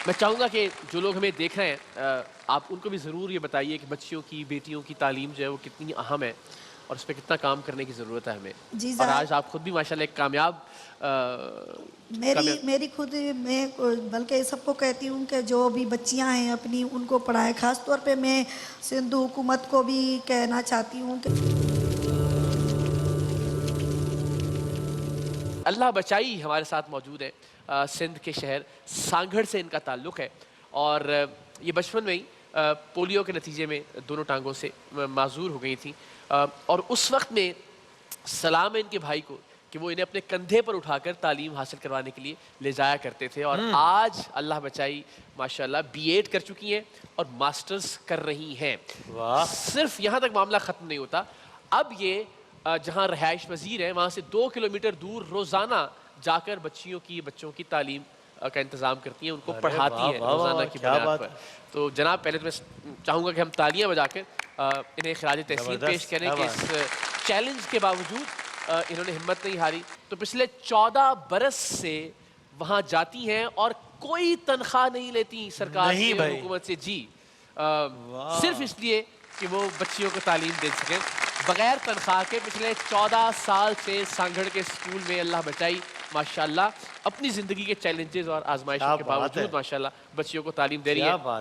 میں چاہوں گا کہ جو لوگ ہمیں دیکھ رہے ہیں آپ ان کو بھی ضرور یہ بتائیے کہ بچیوں کی بیٹیوں کی تعلیم جو ہے وہ کتنی اہم ہے اور اس پہ کتنا کام کرنے کی ضرورت ہے ہمیں. جی اور ظاہر آج آپ خود بھی ماشاءاللہ ایک کامیاب میری خود میں بلکہ سب کو کہتی ہوں کہ جو بھی بچیاں ہیں اپنی ان کو پڑھائیں. خاص طور پہ میں سندھ حکومت کو بھی کہنا چاہتی ہوں کہ اللہ بچائی ہمارے ساتھ موجود ہے. سندھ کے شہر سانگھڑ سے ان کا تعلق ہے اور یہ بچپن میں ہی پولیو کے نتیجے میں دونوں ٹانگوں سے معذور ہو گئی تھیں اور اس وقت میں سلام ہے ان کے بھائی کو کہ وہ انہیں اپنے کندھے پر اٹھا کر تعلیم حاصل کروانے کے لیے لے جایا کرتے تھے اور آج اللہ بچائی ماشاءاللہ BA کر چکی ہیں اور ماسٹرز کر رہی ہیں. صرف یہاں تک معاملہ ختم نہیں ہوتا, اب یہ جہاں رہائش پذیر ہے وہاں سے 2 کلومیٹر دور روزانہ جا کر بچوں کی تعلیم کا انتظام کرتی ہیں, ان کو پڑھاتی ہیں روزانہ کی بنیاد پر. تو جناب پہلے تو میں چاہوں گا کہ ہم تالیاں بجا کر انہیں خراج تحسین پیش کریں کہ اس چیلنج کے باوجود انہوں نے ہمت نہیں ہاری. تو پچھلے 14 برس سے وہاں جاتی ہیں اور کوئی تنخواہ نہیں لیتی سرکار سے اور حکومت سے, جی صرف اس لیے کہ وہ بچیوں کو تعلیم دے سکیں بغیر تنخواہ کے. پچھلے 14 سال سے سانگھڑ کے اسکول میں اللہ بچائی ماشاءاللہ اپنی زندگی کے چیلنجز اور آزمائشوں کے باوجود ماشاءاللہ بچیوں کو تعلیم دے رہی ہے.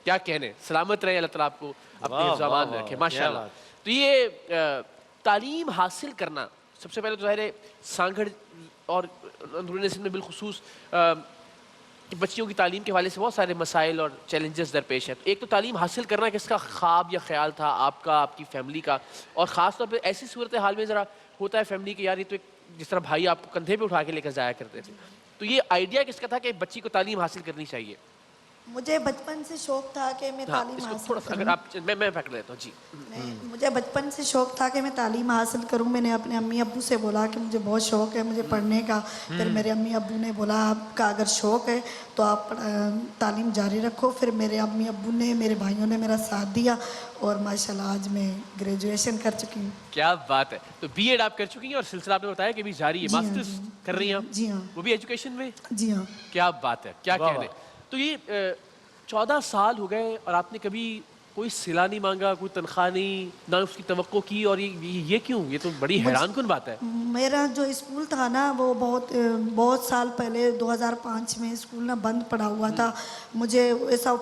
کیا کہنے, سلامت رہے اللہ تعالیٰ آپ کو اپنے حفظ و امان میں رکھے ماشاءاللہ. تو یہ تعلیم حاصل کرنا سب سے پہلے تو ظاہر ہے سانگھڑ اور اندرون سندھ میں بالخصوص بچیوں کی تعلیم کے حوالے سے بہت سارے مسائل اور چیلنجز درپیش ہیں. ایک تو تعلیم حاصل کرنا کس کا خواب یا خیال تھا آپ کا, آپ کی فیملی کا, اور خاص طور پہ ایسی صورتحال میں ذرا ہوتا ہے فیملی کہ یار یہ تو جس طرح بھائی آپ کو کندھے پہ اٹھا کے لے کر جایا کرتے تھے, تو یہ آئیڈیا کس کا تھا کہ بچی کو تعلیم حاصل کرنی چاہیے؟ مجھے بچپن سے شوق تھا کہ میں تعلیم حاصل کروں. میں پکڑ لیتا ہوں. جی مجھے بچپن سے شوق تھا کہ میں تعلیم حاصل کروں. میں نے اپنے امی ابو سے بولا کہ مجھے بہت شوق ہے مجھے پڑھنے کا. پھر میرے امی ابو نے بولا آپ کا اگر شوق ہے تو آپ تعلیم جاری رکھو. پھر میرے امی ابو نے میرے بھائیوں نے میرا ساتھ دیا اور ماشاءاللہ آج میں گریجویشن کر چکی ہوں. کیا بات ہے. تو BA آپ کر چکی ہیں اور سلسلہ آپ نے بتایا کہ بھی جاری ہے, ماسٹرز کر رہی ہیں آپ؟ جی ہاں. وہ بھی ایجوکیشن میں؟ جی ہاں. کیا بات ہے, کیا کہنے. تو یہ 14 سال ہو گئے اور آپ نے کبھی کوئی صلہ نہیں مانگا, کوئی تنخواہ نہیں, نہ اس کی توقع کی, اور یہ کیوں؟ یہ تو بڑی حیران کن بات ہے. میرا جو اسکول تھا نا وہ بہت سال پہلے 2005 میں اسکول نا بند پڑا ہوا تھا. مجھے ایسا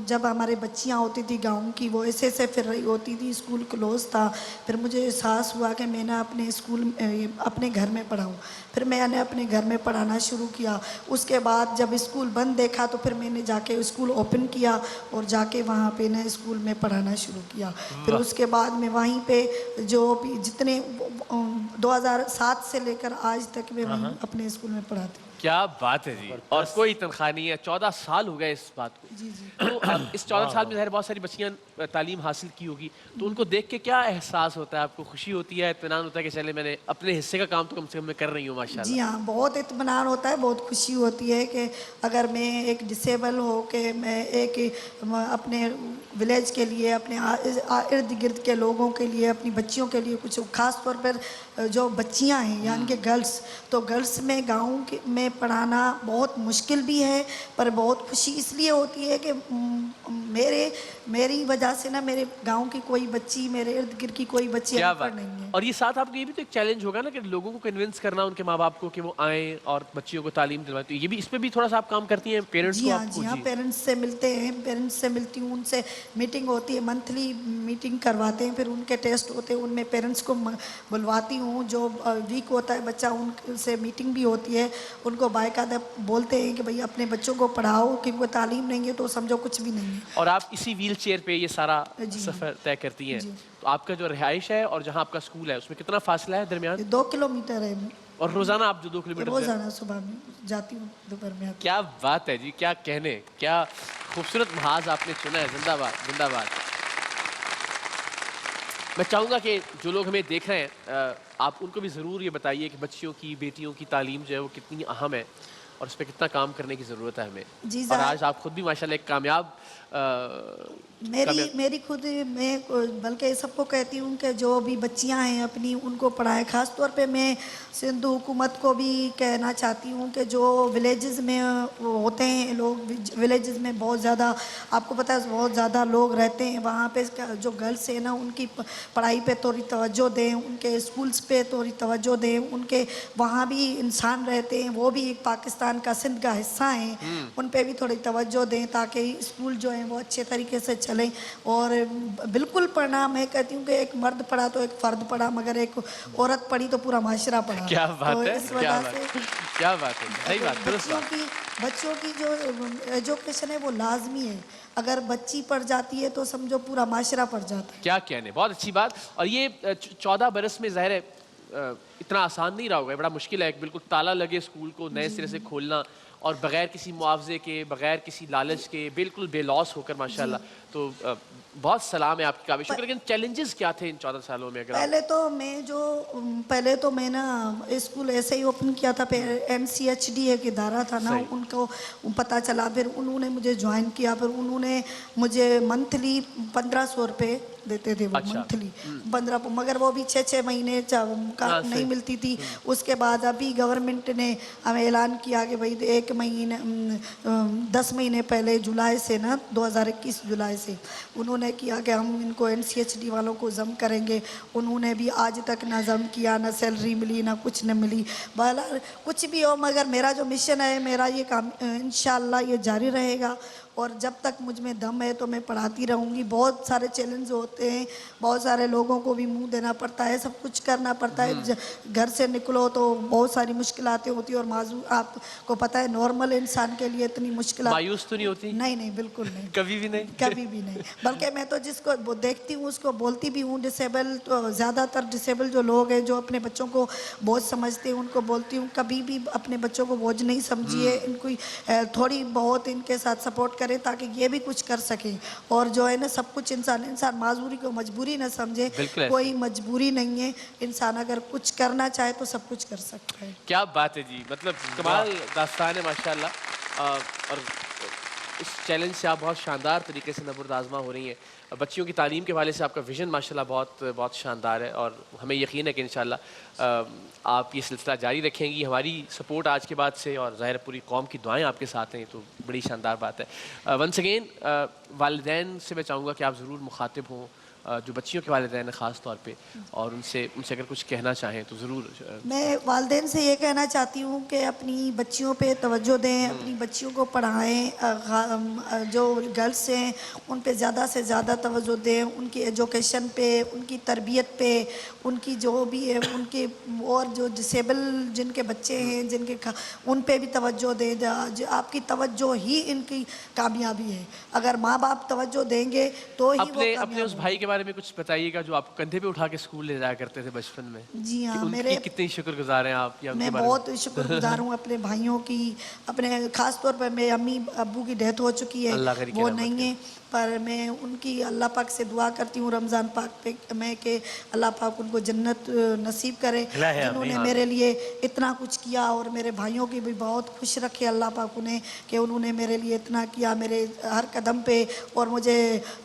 جب ہمارے بچیاں ہوتی تھی گاؤں کی وہ ایسے پھر رہی ہوتی تھی, اسکول کلوز تھا. پھر مجھے احساس ہوا کہ میں نے اپنے اسکول اپنے گھر میں پڑھاؤں. پھر میں نے اپنے گھر میں پڑھانا شروع کیا. اس کے بعد جب اسکول بند دیکھا تو پھر میں نے جا کے اسکول اوپن کیا اور جا کے وہاں پہ نا اسکول میں پڑھانا شروع کیا. پھر اس کے بعد میں وہیں پہ جو بھی جتنے 2007 سے لے کر آج تک میں وہیں اپنے اسکول میں پڑھاتی ہوں. کیا بات ہے جی, اور کوئی تنخواہ نہیں ہے. 14 سال ہو گئے اس بات کو. تو اس 14 سال میں ظاہر بہت ساری بچیاں تعلیم حاصل کی ہوگی, تو ان کو دیکھ کے کیا احساس ہوتا ہے آپ کو؟ خوشی ہوتی ہے, اطمینان ہوتا ہے کہ چلے میں نے اپنے حصے کا کام تو کم سے کم میں کر رہی ہوں ماشاءاللہ؟ جی ہاں, بہت اطمینان ہوتا ہے, بہت خوشی ہوتی ہے کہ اگر میں ایک ڈسیبل ہو کے میں ایک اپنے ولیج کے لیے, اپنے ارد گرد کے لوگوں کے لیے, اپنی بچیوں کے لیے کچھ, خاص طور پر جو بچیاں ہیں یعنی کہ گرلس, تو گرلس میں گاؤں میں پڑھانا بہت مشکل بھی ہے پر بہت خوشی اس لیے ہوتی ہے کہ میری وجہ سے نا میرے گاؤں کی کوئی بچی, میرے ارد گرد کی کوئی بچی ان پڑھ نہیں ہے. اور یہ ساتھ آپ کو یہ بھی تو ایک چیلنج ہوگا نا کہ لوگوں کو کنونس کرنا, ان کے ماں باپ کو کہ وہ آئیں اور بچیوں کو تعلیم دلوائیں. تو یہ بھی اس پہ بھی تھوڑا سا آپ کام کرتی ہیں پیرنٹس کو؟ جی ہاں, پیرنٹس سے ملتے ہیں, پیرنٹس سے ملتی ہوں, ان سے میٹنگ ہوتی ہے, منتھلی میٹنگ کرواتے ہیں. پھر ان کے ٹیسٹ ہوتے ہیں, ان میں پیرنٹس کو بلواتی ہوں. جو ویک ہوتا ہے بچہ ان سے میٹنگ بھی ہوتی ہے, ان کو باقاعدہ بولتے ہیں کہ بھئی اپنے بچوں کو پڑھاؤ, کیونکہ تعلیم نہیں ہے تو سمجھو کچھ بھی نہیں ہے. اور آپ اسی ویل چیئر پہ یہ سارا سفر طے کرتی ہیں. تو آپ کا جو رہائش ہے اور جہاں آپ کا اسکول ہے اس میں کتنا فاصلہ ہے درمیان؟ 2 کلومیٹر ہے. اور روزانہ آپ جو 2 کلومیٹر روزانہ صبح میں جاتی ہوں, دوپہر میں آتی ہوں. کیا بات ہے جی, کیا کہنے, کیا خوبصورت محاذ آپ نے چنا ہے. زندہ باد, زندہ باد. میں چاہوں گا کہ جو لوگ ہمیں دیکھ رہے ہیں آپ ان کو بھی ضرور یہ بتائیے کہ بچیوں کی بیٹیوں کی تعلیم جو ہے وہ کتنی اہم ہے اور اس پہ کتنا کام کرنے کی ضرورت ہے ہمیں. اور آج آپ خود بھی ماشاءاللہ ایک کامیاب मेरी खुद मैं बल्कि सबको कहती हूँ कि जो भी बच्चियाँ हैं अपनी उनको पढ़ाएं। ख़ास तौर पे मैं सिंध हुकूमत को भी कहना चाहती हूँ कि जो विलेजेस में वो होते हैं लोग, विलेजेस में बहुत ज़्यादा आपको पता है बहुत ज़्यादा लोग रहते हैं, वहाँ पे जो गर्ल्स हैं ना उनकी पढ़ाई पे थोड़ी तवज्जो दें, उनके स्कूल्स पे थोड़ी तवज्जो दें, उनके वहाँ भी इंसान रहते हैं, वो भी एक पाकिस्तान का सिंध का हिस्सा हैं, उन पे भी थोड़ी तवज्जो दें ताकि स्कूल जो हैं वो अच्छे तरीके से चलें। और बिल्कुल पढ़ना, मैं कहती हूँ कि एक मर्द पढ़ा तो एक फ़र्द पढ़ा, मगर एक औरत पढ़ी तो पूरा माशरा पढ़ा। क्या बात तो है, इस क्या वजह बात से क्या बात है, सही बात, दुरुस्त बात। बच्चों की जो एजुकेशन है वो लाजमी है। अगर बच्ची पढ़ जाती है तो समझो पूरा माशरा पढ़ जाता है। क्या कहने, बहुत अच्छी बात। और ये 14 बरस में ज़ाहिर है इतना आसान नहीं रहा होगा, बड़ा मुश्किल है एक बिल्कुल ताला लगे स्कूल को नए सिरे से खोलना और बगैर किसी मुआवजे के, बगैर किसी लालच के, बिल्कुल बेलौस होकर माशाल्लाह। तो बहुत सलाम है आपकी काबिल शुक्र। लेकिन चैलेंजेस क्या थे इन 14 सालों में अगर आप... पहले तो मैं ना स्कूल ऐसे ही ओपन किया था, MCHD एक इदारा था ना, सही। उनको पता चला, फिर उन्होंने मुझे ज्वाइन किया, फिर उन्होंने मुझे मंथली 1500 रुपये देते थे वो। अच्छा। मंथली 15, मगर वो भी 6-6 महीने का हाँ, नहीं सही। मिलती थी। उसके बाद अभी गवर्नमेंट ने हमें ऐलान किया कि भाई 1 महीने 10 महीने पहले जुलाई से ना 2021 जुलाई से उन्होंने किया कि हम इनको MCHD वालों को जम करेंगे। उन्होंने भी आज तक ना जम किया, ना सैलरी मिली, ना कुछ न मिली। बहरहाल कुछ भी हो, मगर मेरा जो मिशन है, मेरा ये काम इंशाल्लाह ये जारी रहेगा और जब तक मुझ में दम है तो मैं पढ़ाती रहूँगी। बहुत सारे चैलेंज होते हैं, बहुत सारे लोगों को भी मुंह देना पड़ता है, सब कुछ करना पड़ता है। घर से निकलो तो बहुत सारी मुश्किलातें होती हैं और माजूर आपको पता है नॉर्मल इंसान के लिए इतनी मुश्किल मायूस तो नहीं होती? नहीं नहीं, बिल्कुल नहीं। कभी भी नहीं? कभी भी नहीं। बल्कि मैं तो जिसको देखती हूँ उसको बोलती भी हूँ। डिसेबल तो ज़्यादातर डिसेबल जो लोग हैं जो अपने बच्चों को बोझ समझते हैं उनको बोलती हूँ कभी भी अपने बच्चों को बोझ नहीं समझिए, इनको थोड़ी बहुत इनके साथ सपोर्ट करें ताकि ये भी कुछ कर सकें। और जो है ना सब कुछ इंसान माजूरी को मजबूरी न समझे, बिल्कुल ऐसे। कोई मजबूरी नहीं है। इंसान अगर कुछ करना चाहे तो सब कुछ कर सकता है। क्या बात है जी, मतलब कमाल दास्तान है माशाल्लाह। और इस चैलेंज से आप बहुत शानदार तरीके से नबुर्द आज़मा हो रही हैं। बच्चियों की तालीम के हवाले से आपका विज़न माशाल्लाह बहुत बहुत शानदार है और हमें यकीन है कि इंशाल्लाह आप ये सिलसिला जारी रखेंगी। हमारी सपोर्ट आज के बाद से और ज़ाहिर पूरी कौम की दुआएं आपके साथ हैं, तो बड़ी शानदार बात है। वंस अगेन वालिदैन से मैं चाहूँगा कि आप ज़रूर मुखातिब हों जो बच्चियों के वालिदैन हैं ख़ास तौर पे, और उनसे अगर कुछ कहना चाहें तो ज़रूर। मैं वालिदैन से ये कहना चाहती हूँ कि अपनी बच्चियों पे तवज्जो दें, अपनी बच्चियों को पढ़ाएं। जो गर्ल्स हैं उन पे ज़्यादा से ज़्यादा तवज्जो दें, उनकी एजुकेशन पे, उनकी तरबियत पे, उनकी जो भी है उनके, और जो डिसेबल जिनके बच्चे हैं जिनके उन पे भी तवज्जो दें। आपकी तवज्जो ही इनकी कामयाबी है। अगर माँ बाप तवज्जो देंगे तो ही वो अपने उस भाई के बारे में कुछ बताइएगा जो आपको कंधे पे उठा के स्कूल ले जाया करते थे बचपन में। जी हाँ, मेरे कितनी शुक्रगुजार हैं आप या उनके मैं बारे में? बहुत शुक्रगुजार हूँ अपने भाइयों की। अपने खास तौर पर मेरे अम्मी अब्बू की डेथ हो चुकी है, वो नहीं है, पर मैं उनकी अल्लाह पाक से दुआ करती हूँ रमज़ान पाक पे मैं कि अल्लाह पाक उनको जन्नत नसीब करे, जिन्होंने मेरे लिए इतना कुछ किया। और मेरे भाइयों की भी बहुत खुश रखे अल्लाह पाक उन्हें कि उन्होंने मेरे लिए इतना किया मेरे हर कदम पे। और मुझे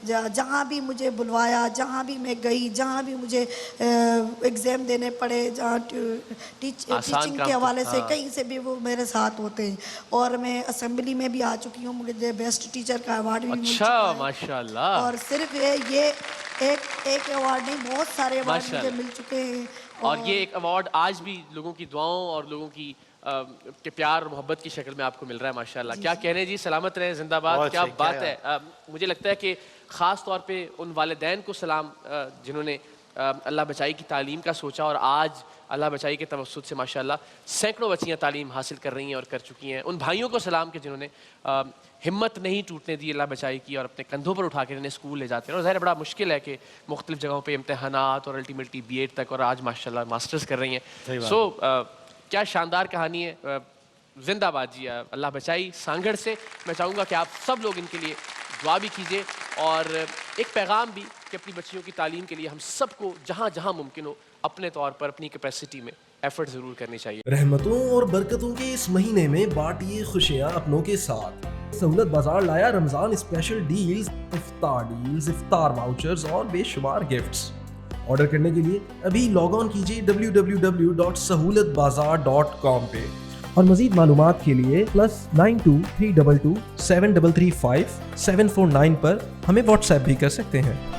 जहाँ भी मुझे बुलवाया, जहाँ भी मैं गई, जहाँ भी मुझे एग्ज़ाम देने पड़े, जहाँ टीचिंग के हवाले से कहीं से भी वो मेरे साथ होते हैं। और मैं असेंबली में भी आ चुकी हूँ, मुझे बेस्ट टीचर का अवार्ड भी मिल चुका है। माशाल्लाह। और सिर्फ ये एक अवार्ड नहीं, बहुत सारे अवार्ड मुझे मिल चुके हैं। और ये एक अवार्ड आज भी लोगों की दुआओं और लोगों की के प्यार और मोहब्बत की शक्ल में आपको मिल रहा है माशाल्लाह। क्या कहने जी, सलामत रहे, जिंदाबाद। क्या बात है। मुझे लगता है कि ख़ास तौर पे उन वालिदैन को सलाम जिन्होंने अल्लाह बचाई की तालीम का सोचा और आज अल्लाह बचाई के तवस्सुत से माशाल्लाह सैकड़ों बच्चियाँ तालीम हासिल कर रही हैं और कर चुकी हैं। उन भाइयों को सलाम कि जिन्होंने हिम्मत नहीं टूटने दी अल्लाह बचाई की और अपने कंधों पर उठा कर इन्हें स्कूल ले जाते हैं। और ज़ाहिर बड़ा मुश्किल है कि मुख्तलिफ़ जगहों पे इम्तहानात और अल्टीमेटली B.Ed तक, और आज माशाल्लाह मास्टर्स कर रही हैं। सो क्या शानदार कहानी है। जिंदाबाद जी। अल्लाह बचाई सांगड़ से मैं चाहूँगा कि आप सब लोग इनके लिए दुआ भी कीजिए और एक पैगाम भी कि अपनी बच्चियों की तालीम के लिए हम सबको जहाँ जहाँ मुमकिन हो अपने तौर पर अपनी कैपेसिटी में एफर्ट ज़रूर करनी चाहिए। रहमतों और बरकतों के इस महीने में बांटिए खुशियाँ अपनों के साथ। सहूलत बाजार लाया रमजान स्पेशल डील्स, इफ्तार वाउचर्स और बेशुमार गिफ्ट्स। ऑर्डर करने के लिए अभी लॉग ऑन कीजिए www.sahulatbazaar.com पे और मजीद मालूमात के लिए +92 322 7335 749 पर हमें व्हाट्सएप भी कर सकते हैं।